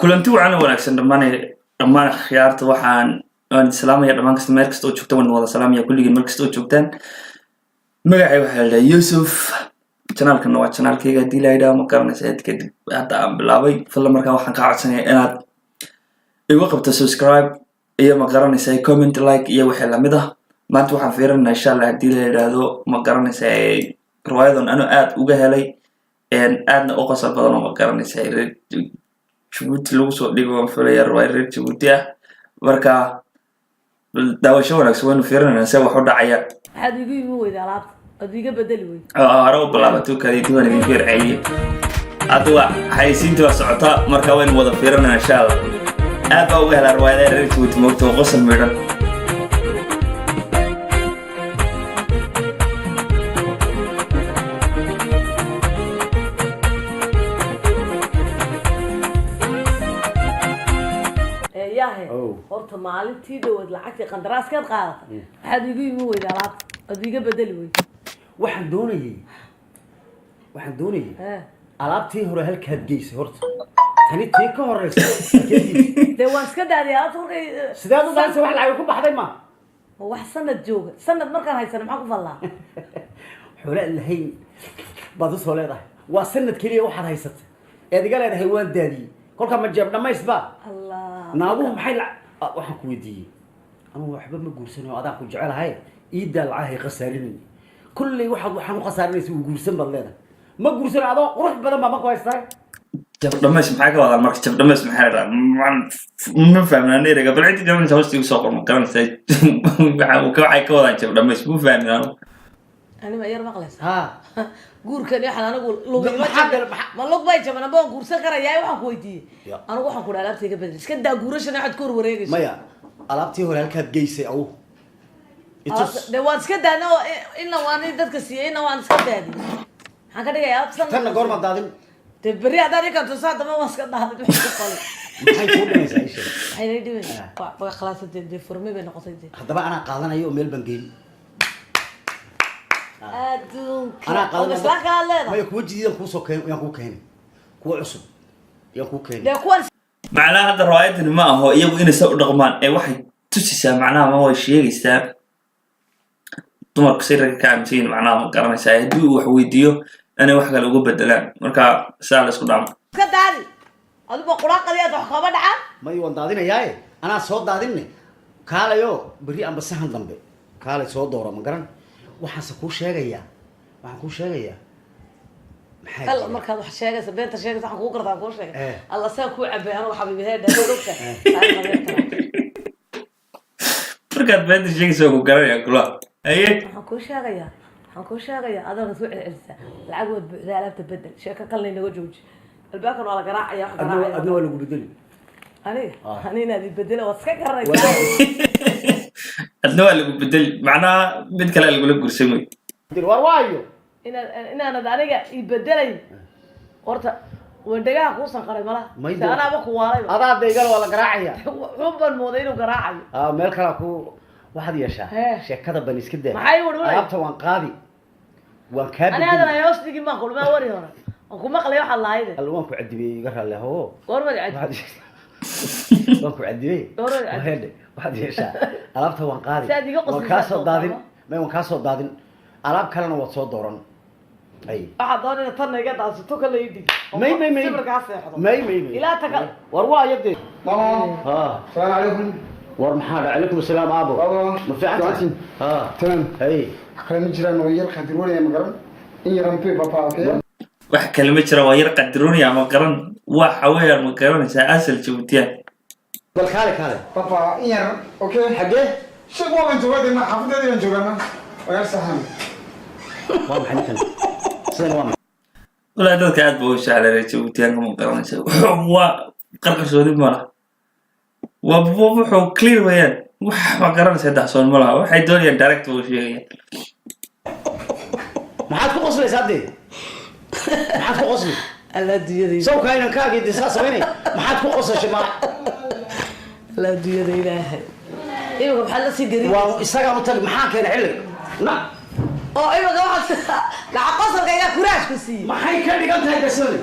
kulanti wacan wanaagsan dhammaan khiyaarta waxaan islaamaya dhammaan kasta meel kasta oo joogta waan wada salaamaya kulligeen meel kasta oo joogtaan magacay waxa la Yusuf channelkan waa channelkayga dilayda ma garanaysaa kadib hadda aan bilaabay fadlan markaa waxaan ka codsanayaa inaad igu qabto subscribe iyo ma garanaysaa comment like iyo wixii la mid ah maanta waxaan fiirinaynaa insha Allah hadii la yiraahdo ma garanaysaa riwaayadan anu aad uga helay aadna u qasab badan oo ma garanaysaa Djibouti lagu soo dhigo filaya riwaayad Djibouti ah marka daawasho wanaagsan waan fiirinaynaa se wax u dhacaya waxaad igu yimi weyda alaabta ad iga bedeli weyd haro bilaabato kale diiwaan idin fiircayay adwa haysiinta socota marka waan wada fiirinaynaa insha Allah aad baa uga helaa riwaayad Djibouti moogto qosol meedan horta maalintii dhawaad lacagtii qandaraaskaad qaadatay waxaad igu yimi weyda alaabta ad iga bedeli weyd waxaan doonayay alaabtii hore halkaad geysay horta tani tii ka horeysa dee waan iska daadiyay alaabta markay sidaad u daansa wax lacag ku baxday ma wax sanad jooga sanad markaan haysana maxaa ku fallaa xoolaa lahayn baad u soo leedahay waa sanad keliya waxaad haysatay eed iga leedahay waan daadiyey kolkaa ma jeeb dhamaysba allah naabuhu maxay waxaan ku weydiiyey anugu waxba ma guursano adaan ku jecelahay iidaa lacahay khasaarinay kulley waxaan u khasaarinaysa uu guursan baad leedahay ma guursano adoo qurux badan baa ma ku haystaa jab dhamays maxaa ka wadaa marka jab dhamays maxaa la ma fahmnaa neeriga bal cid jaban hoostiga soo qormo garanaysaa waxay ka wadaan jab dhamays ma fahmnaa ani ma yar maqlaysa ha guurkan waxaan anigu ma lug bay jabana baan guursan karayaa waxaan ku weydiiyey anigu waxaan ku dhaalaabta iga bedel iska daa guurashana waxaad ku wareegayso maya alaabtii hore halkaad geysay aw de waan iska daadna inna waan dadka siiyey inna waan iska daadin maxaan ka dhigayaa tanna goorma daadin de berri haddaan ikanto saa dama waan iska daadin maxay kuu dhimaysaa isha maxay nay dhimaysaa waa khalaasatay dee furmi bay noqotay dee haddaba anaa qaadanayo oo meel baan geyn adduunka isla kaa leedahay maya kuwa jadiidan kuusoo yaan kuu keenay kuwa cusub yaan kuu keenay dee kuwan macnaha hadda riwaayadani ma aho iyagu inay sa u dhaqmaan ee waxay tusisaa macnaha ma way sheegaysaa dumarku say ragga ka aaminsan macnaha ma garanaysaa haddii uu wax weydiiyo inay wax kale uga bedelaan marka saa la isku dhaamo iska daadi aduba quraaqadiyaad wax kaba dhacaan may waan daadinayaaye anaa soo daadinne kaalayo berri amba sahan dambe kaalay soo dooro ma garan waxaanse kuu sheegayaa alla markaad wax sheegaysa beenta sheegaysa waxaan kuu gartaa kuu sheegay alla saa kuu cabay anigu xabiibaheedha markaad beenta sheegaysa ku garanaya kula haye waxaan kuu sheegayaa adoona soo celcelisaa lacag waad buuxdaa alaabta bedel sheeko kalna inaga jooji albaabkan waa la garaacaya wax garaacaya adna waa lagu bedeli ani inaad ibedela waad iska garanaysaa adna waa lagu bedeli macnaha mid kale lagula guursan wey war waayo inaanad aniga ibedelayn horta wandagaha kuusan qaray malaha anaaba ku waalay adaa deegal waa la garaacaya xubban mooday inuu garaacayo meel kale ku waxaad yeeshaa sheekada ban iska daa maxay u dhulay alaabta waan qaadi waan kaa ani hadana hoos dhigi ma kulmaa wari hore aan ku maqlay waxa lahayd waan ku cadibay iga raale ho goorma cadibay waan ku cadibay waxaad yeeshaa alaabta waan qaadi waan kaa soo daadin alaab kalena waad soo dooran ay waxaad doonayna tanna iga daadsato kala ii dhig may ilaa taka war waa yadee السلام عليكم war maxaa dhac calaykum asalaam aabo ma fiicantiin تمام hay خلينا نجرا نغير خدروني يا مقرن إن يرمتي بابا أوكي wax kale ma jira waa yar qadiroonaya ma garan waxa weeyaan ma garanaysaa asal Djiboutiyan bal kaale بابا إن يرم أوكي xagee شو بابا أنتوا قاعدين مع حفظة دي أنتوا قاعدين ويا سهل waa maxay ninkan sidan waa maxay walaa dadka aad buu u jeclaa Djiboutiyan ma garanaysaa waa qarqashoodi ma laha wuxuu clear weeyaan wax ma garanaysaa daxsoon ma laha waxay doonayaan direct buu sheegayaan maxaad ku qoslaysaa hadee maxaad ku qosli alla diyada sawka inaan kaagii disaa sameynay maxaad ku qosashay ma alla diyada ilaahay iyaga maxaa la sii gari waa isagaan u tag maxaa keenay xilli na oo iyaga waxa la qosolka ila kuraash ku sii maxay ka dhigan tahay gasadi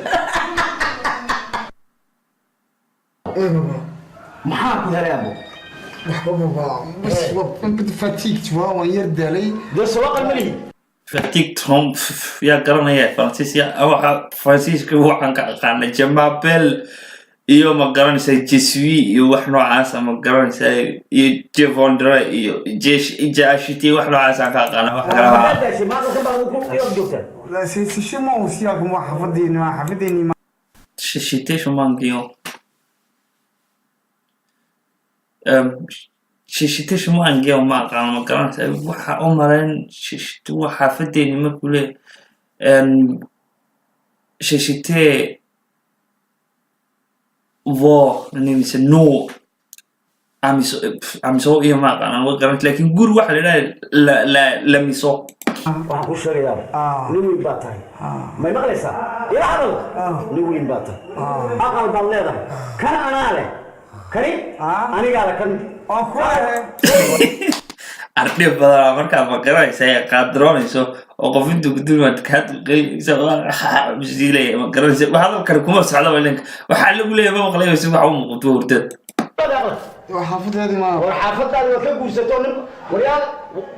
maxaa ku helay abo fatigue tu vois waan yar daalay dee soo qalmalihi fatigue Trump yaa garanaya Fransiiska waxaan ka aqaana Jamabel iyo ma garanaysaa Jesui iyo wax noocaas ma garanaysaa iyo Jevondra iyo Jashiti wax noocaas aan ka aqaana wax kala c'est chez moi aussi avec moi حفظني Shishite shumangio Shishite shumangio ma aqaana ma garanaysaa waxa u mareen Shishite waxa xafadeeni markuu leeyahay Shishite نمسه نو عمسو إيه ما أنا وقرنت لكن قول واحد لا لمسو waxaan ku sheegayaa nin weyn baa tahay may maqlaysaa ila hadal nin weyn baa tahay aqal baad leedahay kana anaa leh kani anigaa le kan arday badan markaa ma garanaysaa qaadroonayso oo qof intuu gudulmaad ka hadlayso bisdiilay ma garanaysaa waxa kale kuma socdo weelanka waxa lagu leeyahay ma maqlayso waxa uu muuqdo hurdad xaafaddeedii ma xaafadaada waa ka guursato nin waryaal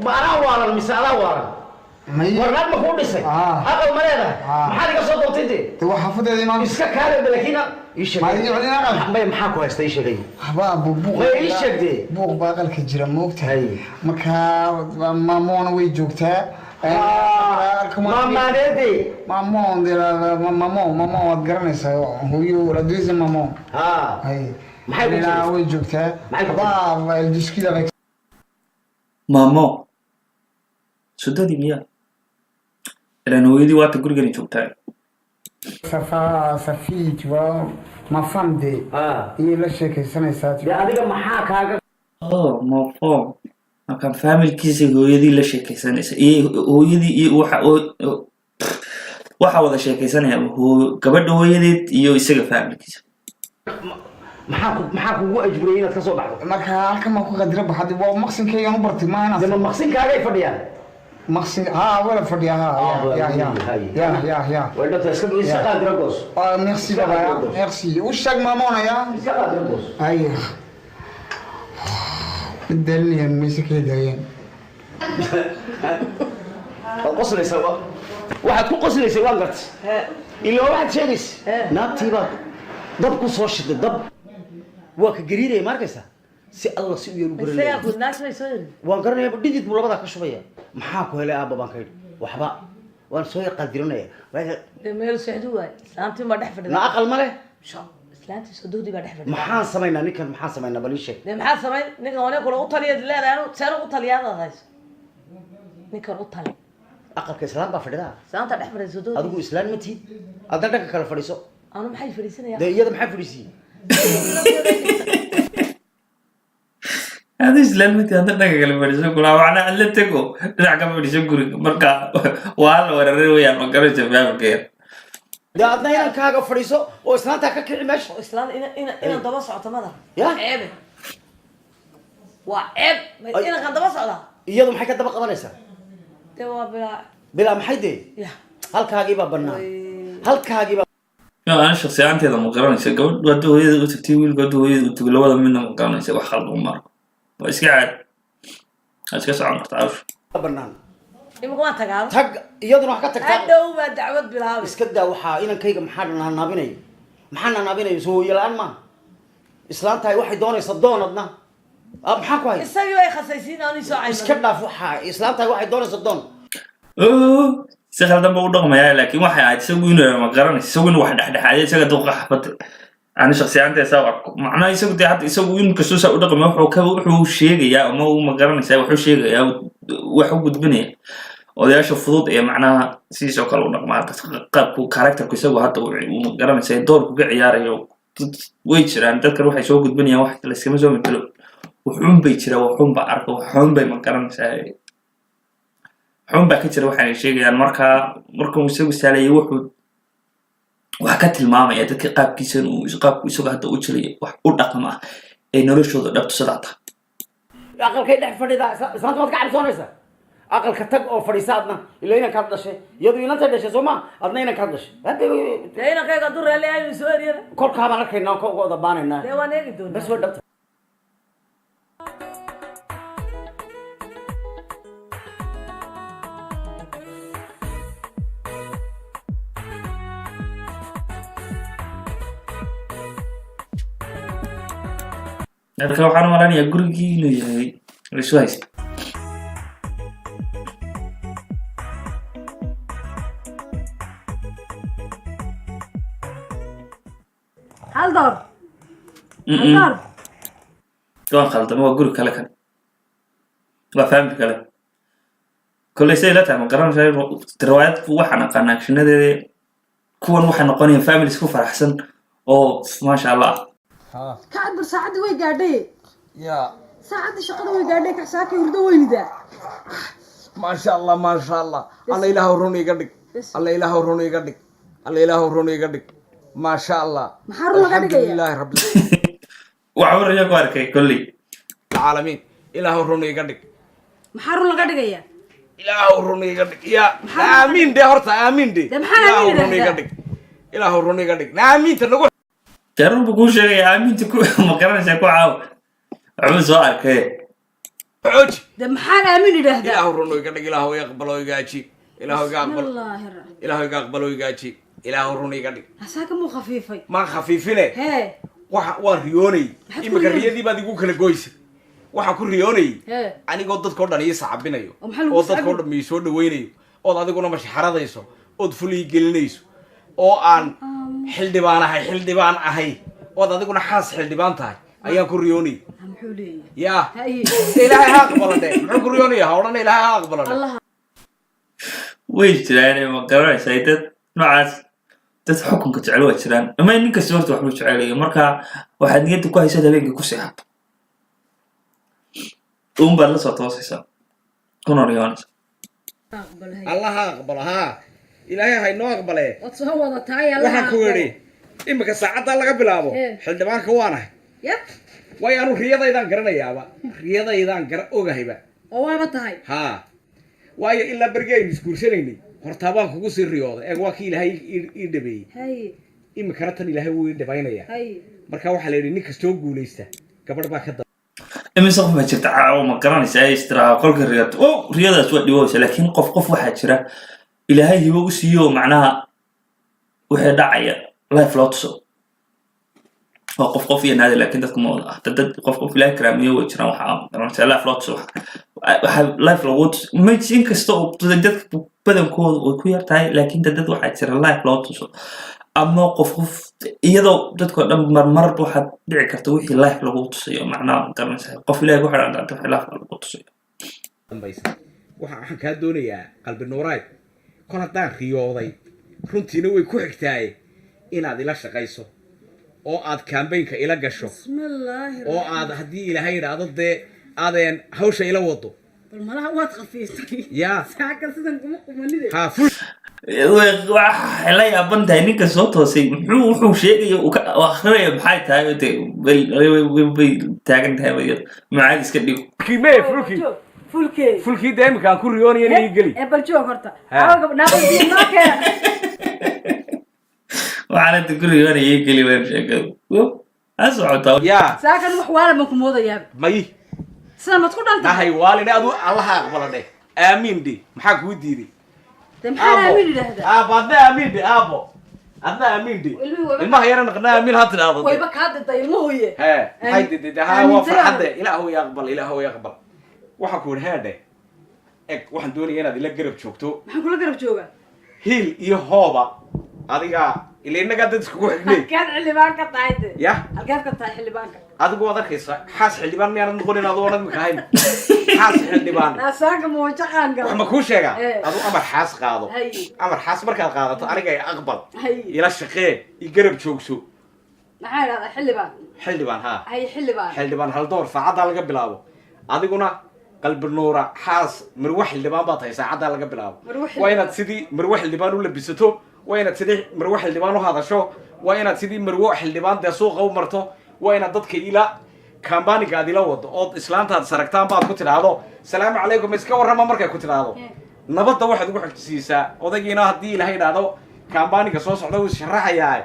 ma anaa waalan mise adaa waalan warnaad ma kuu dhisay aqal ma leedahay maxaad iga soo doortay dee waa xaafaddeedii ma iska kaale laakiin ii sheegay maxaa ku haysta ii sheegay haba buuq ii sheegtay buuq baaqalka jira moogtahay marka maamoona way joogtaa maamaanede maamo waad garanaysaa hooyo laduisa maamo maxay way joogtaa haba eljiskida maamo sudadii miya ilan hooyadii waata gurigani joogtaa sa fille tu vois ma femme de iyo la sheekaysanaysaa adiga maxaa kaaga ma fom markaan familkiisa hooyadii la sheekaysanaysa iyo hooyadii iyo waxa wada sheekaysanaya gabadha hooyadeed iyo isaga familkiisa maxaa kugu ajburiyay inaad ka soo baxdo marka halkan ma ku qadira baxad waa maqsinkaygaan u bartay ma inaan dama maqsinkaagay fadhiyaan مقصد ولا فدي يا ولا تسكب إسقاط درجوس ميرسي بابا ميرسي وش مامونا يا إسقاط درجوس أيه الدليل مسك يدين القصر يسوى واحد كل قصر يسوى قلت اللي هو واحد شيرس نابتي بقى ضب كوسوش الضب وك جريرة ماركسة si alla si u yar u isaga gudnaas way soo yiri waan garanaya dhidid buu labada ka shubaya maxaa ku helay aaba baan ka yidhi waxba waan soo qadirinaya meel seexdu waay saanti ma dhex fadhiyo na aqal ma leh islaanti sadoodi ba dhex fadhiyo maxaan sameynaa ninkan maxaan sameynaa baliishe maxaa sameyn ninkan wane kula u taliya leedahay saan u taliyaada hayso ninkan u tali aqalka islaam baa fadhida saanta dhex fadhiyo sadoodi adigu islaan ma tiid adan dhanka kala fadhiso anu maxay fadhiisanaya iyada maxay fadhiisii هذا إسلام متى هذا نقول لك بديش أقول أنا علمتكو لا كم بديش أقول مركا وهلا ورا ويا ما قررت فاهم كيف ده أدنى هنا كاغا فريسو وإسلام تاكا كعمش إسلام إنا دبص عتمدا يا عيب وعيب إنا كان دبص عدا iyadu maxay ka daba qabanaysaa waa bilaa maxay dee halkaagii baa bannaan halkaagii baa أنا شخصيا أنت إذا مقارنة قبل ودو هي وتكتي ويل هي وتقول هذا منه مقارنة يسوي خلق عمر بس قاعد أشكي عمر تعرف bannaan imika waan tagaa tag iyaduna wax ka tagtaa hadhow baa dacwad bilaabay iska daa waxaa inankayga maxaa naabinayo soo hooyalaan ma islaantahay waxay doonaysaa doonadna maxaa ku hay isagii way khasaysiin aan soo cayno iska dhaaf waxaa islaantahay waxay doonaysaa doon سخر دم بودق ما لكن واحد عاد يسوون مقارنة يسوون واحد عاد يسوي دوق حبت أنا شخصيا عندي أسوأ معناه يسوي حتى يسوون كسوسة ودق ما هو شيء يا ما هو مقارنة يسوي شيء يا وحو قد بني وده أشوف فضوط يا معناها سيسو كلو دق ما قاب كاركتر كيسوي حتى ومقارنة يسوي دور كعيار يو ويتشر أنا تذكر واحد يسوي قد بني واحد لسه ما زوم يتلو وحوم بيتشر وحوم بعرف وحوم بمقارنة يسوي حون باكتر waxaan sheegayaan marka uu isagu saalay wuxuu wax ka tilmaamaya dadka qaabkiisa uu isagu hadda u jiray wax u dhaqma ee noloshooda dhabto sadata aqalkay dhex fadhida islaanta waad ka cabsoonaysaa aqalka tag oo fadhiisaadna ilaa inaan ka dhashay iyadu inanta dhashay Soomaa adna inaan ka dhashay deena kayga durreelay ay soo eriyada kolka baan arkaynaa ko wada baanayna deewaan eegi doonaa bas wada marka waxaan malanayaa gurigii inuu yahay isu haysta hal door waan khaldama waa guri kale kan waa family kale kolley say la tahay ma garanaysaa riwaayad waxaan aqaana actionadeeda kuwan waxay noqonayaan families ku faraxsan oo maasha allah كعد ساعد وي قاعدين يا ساعد شقد وي قاعدين كساك يردو ويندا ما شاء الله ما شاء الله الله إله روني قدك الله إله روني قدك الله إله روني قدك ما شاء الله الحمد لله رب العالمين وعمر يا بارك كلي العالمين إله روني قدك محارو لقدك يا إله روني قدك يا آمين ده هرتا آمين ده إله روني قدك إله روني قدك آمين تنقول جرب بقول شيء يا أمين تكون مقارنة شكو عاو عمو سؤال كي عوج ده محال آمين ده إله روني قدك إله يقبل ويقاتي إله يقبل الله إله يقبل ويقاتي إله روني قدك هساك مو خفيفة ما خفيفين هي waa riyoonay imika riyadii baad igu kala goysay waxa ku riyoonay anigoo dadkoo dhan ii sacabinayo oo dadkoo dhan ii soo dhaweynayo oo adiguna mashaxaradayso oo fulii gelinayso oo aan xildhibaan ahay oo adiguna xaas xildhibaan tahay ayaan ku riyoonay ya ilaahay ha aqbalade muxuu ku riyoonaya hawlana ilaahay ha aqbalade way jiraan ma garanaysaa dad noocaas dad xukunka jecel waa jiraan ama ninka si horta waxbuu jecelayo marka waxaad niyadda ku haysaa habeenkii ku seexato baad la soo toosaysaa kuna riyoonaysa allah ha aqbalo ha ilaahay ha inoo aqbale وتصور وضع تاي الله waxaan ku yidhi imika saacaddaa laga bilaabo xildhibaanka waanahay waayo anu riyadaydaan garanayaaba riyadaydaan ogahayba وما تاي haa waayo ilaa bergi aynu isguursanaynay hortaa baan kugu sii riyooday eeg waa kii ilaahay ii dhabeeyey هاي imikana tan ilaahay wuu ii dhabaynayaa هاي marka waxaa la yidhi nin kastoo guulaysta gabadh baa ka daba imise qof baa jirta caawo ma garanaysaa istiraha qolka riyada riyadaas waa dhiwaysa laakiin qof waxaa jira ilaahay hibo u siiyo macnaha wixii dhacaya life loo tuso waa qof iyo naadi laakiin dadka ma wada ah dad qof ilaahay karaamiyo way jiraan waxaa garanaysaa life loo tuso waxa life loogu tuso ma in kasta oo dadka badankooda way ku yartahay laakiin dad waxaa jira life loo tuso ama qof iyadoo dadkoo dhan marmarba waxaad dhici karta wixii life lagu tusayo macnaha garanaysaa qof ilaahay ku xidhan danta wixii life lagu tusayo waxaan kaa doonayaa qalbi nuurayd kol haddaan riyooday runtiina way ku xigtaaye inaad ila shaqayso oo aad kambaynka ila gasho بسم الله oo aad haddii ilaahay yidhaahdo dee aadeen hawsha ila wado المرأة وات خفيفتي yaa ساعة سيدنا كم قمني haa ful waxay la yaaban tahay ninka soo toosay wuxuu sheegaya akrinaya maxay tahay bay taagan tahay macaad iska dhigo kimee fulkii فولكي fulkii dee imika aan ku riyoonaya inay geli ابل جو هرتا ناقل دي ماكا waxaan inta ku riyoonaya geli waan sheegay ha socotaa yaa ساكن وحوالا منكم موضة يا may سنة ما تكون أنت nahay waalina adu allaha aqbala dheh aamiin dhe maxaa kuu diiday تمحل أمين ده aabo adna aamiin dhe aabo adna aamiin dhe ilmaha yara naqna aamiin ha tidhaahdo ويبك هذا الطيب مو هي hee maxay didid haa waa farxadde ilaahu yaqbal ilaahu yaqbal waxaan ku yidhi heedhe eg waxaan doonaya inaad ila garab joogto maxaan kula garab joogaa hiil iyo hooba adiga ila innagaa dad iskugu xignay halkaad xildhibaan ka tahay de ya halkaad ka tahay xildhibaanka adigu waad arkaysa xaas xildhibaan miyaanad noqonin adoo odhan mika hayn xaas xildhibaan naasaanka mawajaqaan gala wax ma kuu sheegaa adu amar xaas qaado hay amar xaas markaad qaadato aniga ay aqbal hay ila shaqee i garab joogso maxaa idhahdaa xildhibaan xildhibaan haa hay xildhibaan xildhibaan hal door saacaddaa laga bilaabo adiguna qalbi nuura xaas marwe xildhibaan baad tahay saacaddaa laga bilaabo waa inaad sidii marwe xildhibaan u labisato waa inaad sidii marwe xildhibaan u hadasho waa inaad sidii marwe xildhibaan dee suuqa u marto waa inaad dadka ila kambaniga aad ila wado ood islaantaad saragtaan baad ku tidhaahdo salaamu calaykum iska warrama markay ku tidhaahdo nabadda waxaad ugu xigsiisaa odaygiina haddii ilaahay idhaahdo kambaniga soo socda wuu sharaxayaa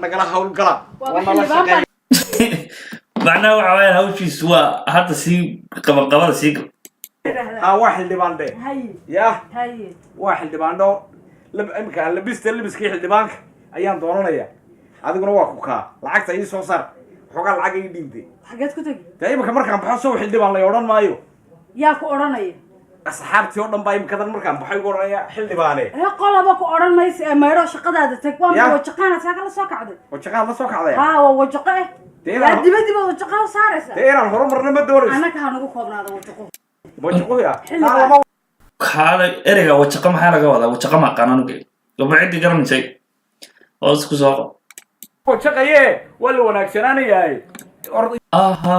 nagala hawlgala waa nala shaqeeya macnaha waxa weeye hawshiisu waa hadda sii qabaqabada sii gal waa xildhibaan dhe haye ya haye waa xildhibaandho imika libiskii xildhibaanka ayaan doonanaya adiguna waa ku kaa lacagta ii soo saar waxoogaa lacag ii dhiibde xageed ku tegi dee imika markaan baxo sow xildhibaan lay odhan maayo yaa ku odhanaya asxaabtii oo dhan baa imikadan markaan baxay ugu odhanaya xildhibaane qolaba ku odhan maysa ee maydho shaqadaada tag waa wajaqaana saa kala soo kacday wajaqaad la soo kacday haa waa wajaqo eh yaa dibadiba wajaqo u saaraysa dee inaan horumarna ma doonayso annaka ha nagu koobnaada wajaqo wajaqoya kaale ereyga wajaqa maxaa laga wadaa wajaqa ma aqaan anuge gabdho ciddii garanaysay hoos ku soo qab wajaqaye waa la wanaagsanaanayahay aha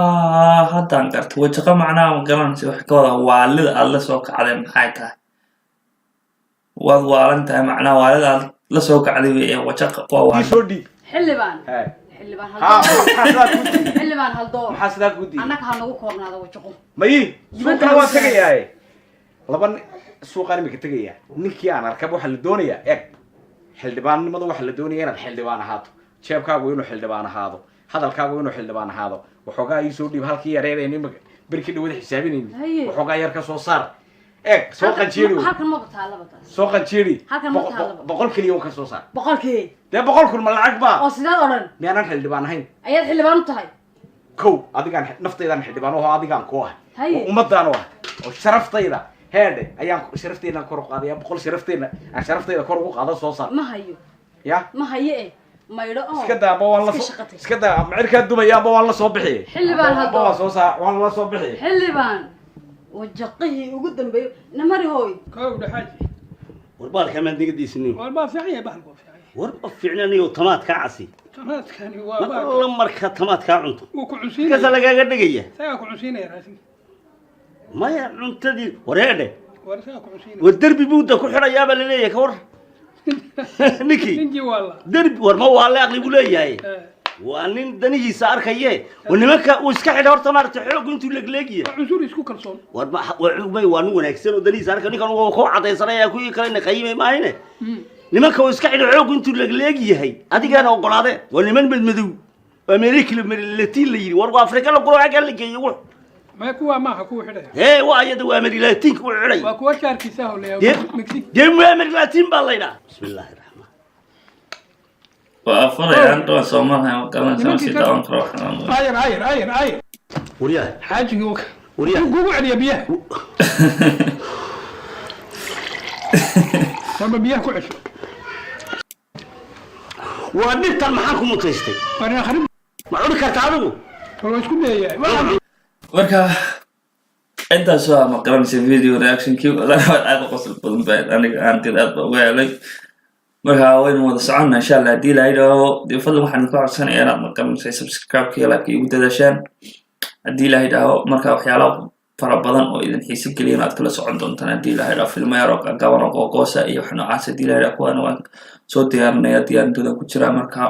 haddaan garta wajaqa macnaha ma garanaysa wax ka wadaa waalida aad la soo kacday maxay tahay waad waalan tahay macnaha waalida aad la soo kacday wey wajaqa waa waal soo dhiib xildhibaan xildhibaan haldoor maxaa sidaa ku diiday annaka ha nagu koobnaada wajaqo mayi suuqana waa tegayaaye laba suuqaan imika tegaya ninkii aan arkaba waxaa la doonayaa eg xildhibaannimada waxaa la doonaya inaad xildhibaan ahaato jeebkaagu inuu xildhibaan ahaado hadalkaagu inuu xildhibaan ahaado waxoogaa ii soo dhiib halkii yareedaynu imika berkii dhawada xisaabinayni waxoogaa yar ka soo saar eg soo qanjeeri halkan maba taalaba taas soo qanjeeri halkan ma taalaba boqol keliya un ka soo saar boqolkii dee 100 kun ma lacag baa oo sidaad odhan miyaanan xildhibaan ahayn ayaad xildhibaan u tahay kow adigaan naftaydan xildhibaan oo adigaan ku ah oo ummadaan ah oo sharaftayda heede ayaan sharaftayda kor u qaadaya boqol sharaftayda aan sharaftayda kor ugu qaado soo saar ma hayo ya ma hayo maydho oo iska daa waan la iska daa macirka dumaya waan la soo bixiyay xildhibaan hadda waan soo saa waan la soo bixiyay xildhibaan wajaqihii ugu dambeeyo namari hooy كوب دحاجي warbaal kama digadiisni والبا فيعي بحلقو فيعي warba fiicnaniyo tamaad ka casi تمات كان وابا la marka tamaad ka cunto وكعسين kasa lagaaga dhigaya ساقا كعسين يا راسي maya cuntadii wareedhe ورساقا كعسين war derbi buuda ku xidhayaaba la leeyahay ka war ninkii ننجي والله derbi war ma waa la aqli buu leeyahay waa nin danihiisa arkaye oo nimanka uu iska xidha horta maaragtay xoog intuu legleegiya عسور يسكو كرسون war ma waa nin wanaagsan oo danihiisa arka ninkan uu ku cadaysanaya kuwii kalena qiimay maahine nimanka uu iska xidha xoog intuu legleegiyahay adigaana ogolaade waa niman madmadow Amerika Latin la yiri war waa Afrika la qoro xaga la geeyo wax ما كوا ما كوا حدا ee waa ayada waa Amerika Latin ku xidhay وكوا شاركي سهل يا مكسيك dee Amerika Latin baa layna bismillaah waa farayaan dhawaan soomaaliya ma garanaysa si daawan karo waxaan عاير wariyaa حاجة يوك wariyaa قوقوا على بياه طب بياه كعش waa dhibtan maxaan ku mutaystay وانا خرب ma cuni kartaa adigu والله اسكو يا marka intaas waa ma garanaysa video reactionkii aad u qosol badan baa aniga aanteed aad uga helay marka waynu wada soconnaa insha allah haddii la yidhaaho dee fadlan waxaan ka codsanayaa inaad ma garanaysa subscribe-ka iyo like igu dadaashaan haddii la yidhaaho marka waxyaalo fara badan oo idin xiiso geliya inaad kala socon doontaan haddii la yidhaaho filmo yar oo gaban oo qoogoosa iyo wax noocaas haddii la yidhaaho kuwaana waan soo diyaarinaya diyaarintooda ku jira marka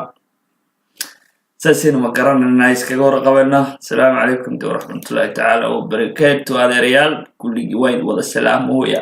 saasaynu ma garanayna iskaga warqabayna asalaamu calaykum waraxmatullaahi tacaala wabarakaatu adeerayaal kulligii wayn wada salaamoya